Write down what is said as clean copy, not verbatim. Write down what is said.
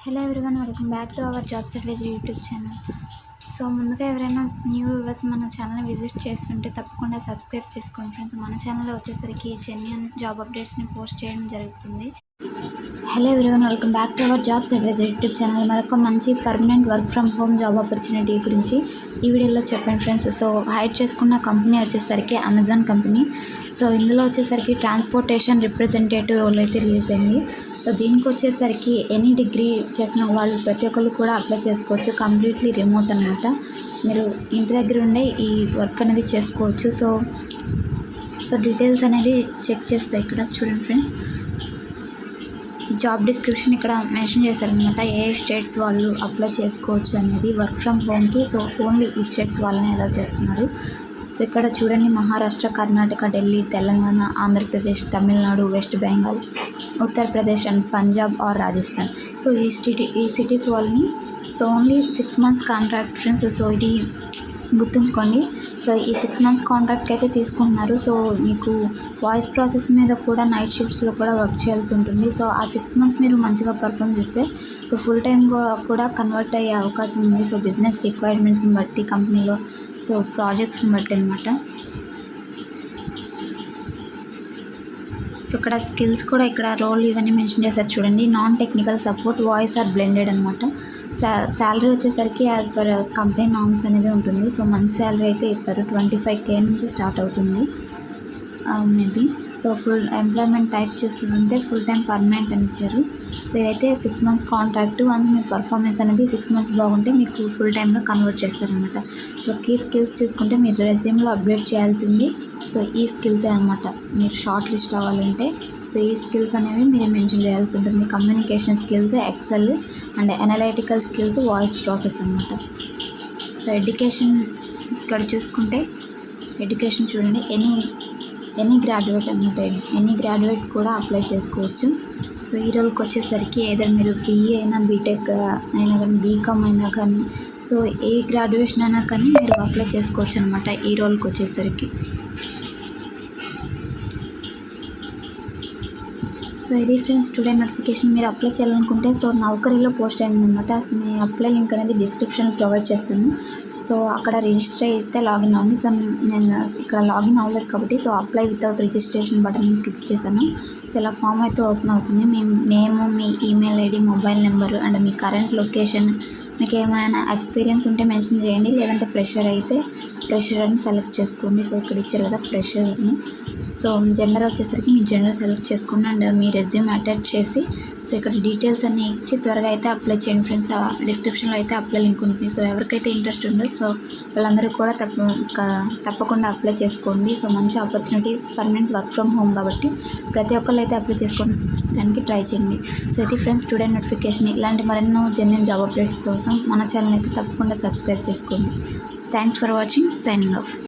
Hello everyone, welcome back to our jobs advisory YouTube channel. So ముందుగా ఎవరైనా new viewers మన ఛానల్ని visit చేస్తుంటే తప్పకుండా సబ్స్క్రైబ్ చేసుకోండి ఫ్రెండ్స్. మన ఛానల్లో వచ్చేసరికి జెన్యూన్ జాబ్ అప్డేట్స్ని పోస్ట్ చేయడం జరుగుతుంది. Hello everyone, welcome back to our jobs advisory YouTube channel. మరొక మంచి permanent work from home job opportunity గురించి ఈ వీడియోలో చెప్పండి ఫ్రెండ్స్. సో హైర్ చేసుకున్న కంపెనీ వచ్చేసరికి అమెజాన్ కంపెనీ. సో ఇందులో వచ్చేసరికి ట్రాన్స్పోర్టేషన్ రిప్రజెంటేటివ్ రోల్ అయితే రిలీజ్ అయింది. సో దీనికి వచ్చేసరికి ఎనీ డిగ్రీ చేసిన వాళ్ళు ప్రతి ఒక్కరు కూడా అప్లై చేసుకోవచ్చు. కంప్లీట్లీ రిమోట్ అనమాట. మీరు ఇంటి దగ్గర ఉండే ఈ వర్క్ అనేది చేసుకోవచ్చు. సో డీటెయిల్స్ అనేది చెక్ చేస్తే ఇక్కడ చూడండి ఫ్రెండ్స్, జాబ్ డిస్క్రిప్షన్ ఇక్కడ మెన్షన్ చేశారనమాట. ఏ స్టేట్స్ వాళ్ళు అప్లై చేసుకోవచ్చు అనేది వర్క్ ఫ్రమ్ హోమ్కి. సో ఓన్లీ ఈ స్టేట్స్ వాళ్ళని అలౌ చేస్తున్నారు. సో ఇక్కడ చూడండి, Maharashtra, Karnataka, Delhi, Telangana, Andhra Pradesh, Tamil Nadu, West Bengal, Uttar Pradesh and Punjab or Rajasthan. So ఈ సిటీస్ వాళ్ళని so only 6 months contract friends. So ఇది గుర్తుంచుకోండి. సో ఈ 6 months కాంట్రాక్ట్కి అయితే తీసుకుంటున్నారు. సో మీకు వాయిస్ ప్రాసెస్ మీద కూడా నైట్ షిఫ్ట్స్లో కూడా వర్క్ చేయాల్సి ఉంటుంది. సో ఆ 6 months మీరు మంచిగా పర్ఫామ్ చేస్తే సో ఫుల్ టైం కూడా కన్వర్ట్ అయ్యే అవకాశం ఉంది. సో బిజినెస్ రిక్వైర్మెంట్స్ని బట్టి, కంపెనీలో సో ప్రాజెక్ట్స్ని బట్టి అనమాట. సో ఇక్కడ స్కిల్స్ కూడా ఇక్కడ రోల్ ఇవన్నీ మెన్షన్ చేశారు చూడండి. Non technical support, voice or blended అనమాట. శాలరీ వచ్చేసరికి యాజ్ పర్ కంపెనీ నామ్స్ అనేది ఉంటుంది. సో మంత్ శాలరీ అయితే ఇస్తారు. 25K నుంచి స్టార్ట్ అవుతుంది maybe. So full employment type చూస్తుంటే ఫుల్ టైం పర్మనెంట్ అని ఇచ్చారు. సో ఇదైతే 6 months కాంట్రాక్ట్. వన్స్ మీ పర్ఫార్మెన్స్ అనేది 6 months బాగుంటే మీకు ఫుల్ టైమ్గా కన్వర్ట్ చేస్తారనమాట. సో కీ స్కిల్స్ చూసుకుంటే మీరు రెజ్యూమ్లో అప్డేట్ చేయాల్సింది సో ఈ స్కిల్సే అనమాట. మీరు షార్ట్ లిస్ట్ అవ్వాలంటే సో ఈ స్కిల్స్ అనేవి మీరు మెన్షన్ చేయాల్సి ఉంటుంది. Communication skills, Excel and analytical skills, voice process అనమాట. సో ఎడ్యుకేషన్ ఇక్కడ చూసుకుంటే ఎడ్యుకేషన్ చూడండి, ఎనీ గ్రాడ్యుయేట్ అనమాట. ఎనీ గ్రాడ్యుయేట్ కూడా అప్లై చేసుకోవచ్చు. సో ఈ రోల్కి వచ్చేసరికి ఏదైనా మీరు BA అయినా, బీటెక్ అయినా కానీ, బీకామ్ అయినా కానీ, సో ఏ గ్రాడ్యుయేషన్ అయినా కానీ మీరు అప్లై చేసుకోవచ్చు అనమాట ఈ రోల్కి వచ్చేసరికి. సో ఇది ఫ్రెండ్స్ టుడే నోటిఫికేషన్. మీరు అప్లై చేయాలనుకుంటే సో నౌకరీలో పోస్ట్ అయింది అనమాట. సో నేను అప్లై లింక్ అనేది డిస్క్రిప్షన్ ప్రొవైడ్ చేస్తాను. సో అక్కడ రిజిస్టర్ అయితే లాగిన్ అవ్వండి. సో నేను ఇక్కడ లాగిన్ అవ్వలేదు కాబట్టి so apply without registration button click చేశాను. సో ఇలా ఫామ్ అయితే ఓపెన్ అవుతుంది. మీ నేము, మీ email ID, mobile number and మీ కరెంట్ లొకేషన్, మీకు ఏమైనా ఎక్స్పీరియన్స్ ఉంటే మెన్షన్ చేయండి. లేదంటే ఫ్రెషర్ అయితే ఫ్రెషర్ అని సెలెక్ట్ చేసుకోండి. సో ఇక్కడ ఇచ్చారు కదా ఫ్రెషర్ అని. సో జెండర్ వచ్చేసరికి మీ జెండర్ సెలెక్ట్ చేసుకోండి అండ్ మీ రెజ్యూమ్ అటాచ్ చేసి సో ఇక్కడ డీటెయిల్స్ అన్నీ ఇచ్చి త్వరగా అయితే అప్లై చేయండి ఫ్రెండ్స్. డిస్క్రిప్షన్లో అయితే అప్లై లింక్ ఉంటుంది. సో ఎవరికైతే ఇంట్రెస్ట్ ఉందో సో వాళ్ళందరూ కూడా తప్పకుండా అప్లై చేసుకోండి. సో మంచి opportunity, permanent work from home కాబట్టి ప్రతి ఒక్కళ్ళు అయితే అప్లై చేసుకోవడానికి ట్రై చేయండి. సో ఇది ఫ్రెండ్స్ టుడే నోటిఫికేషన్. ఇలాంటి మరెన్నో జెన్యూన్ జాబ్ అప్డేట్స్ కోసం మన ఛానల్ అయితే తప్పకుండా సబ్స్క్రైబ్ చేసుకోండి. Thanks for watching. Signing off.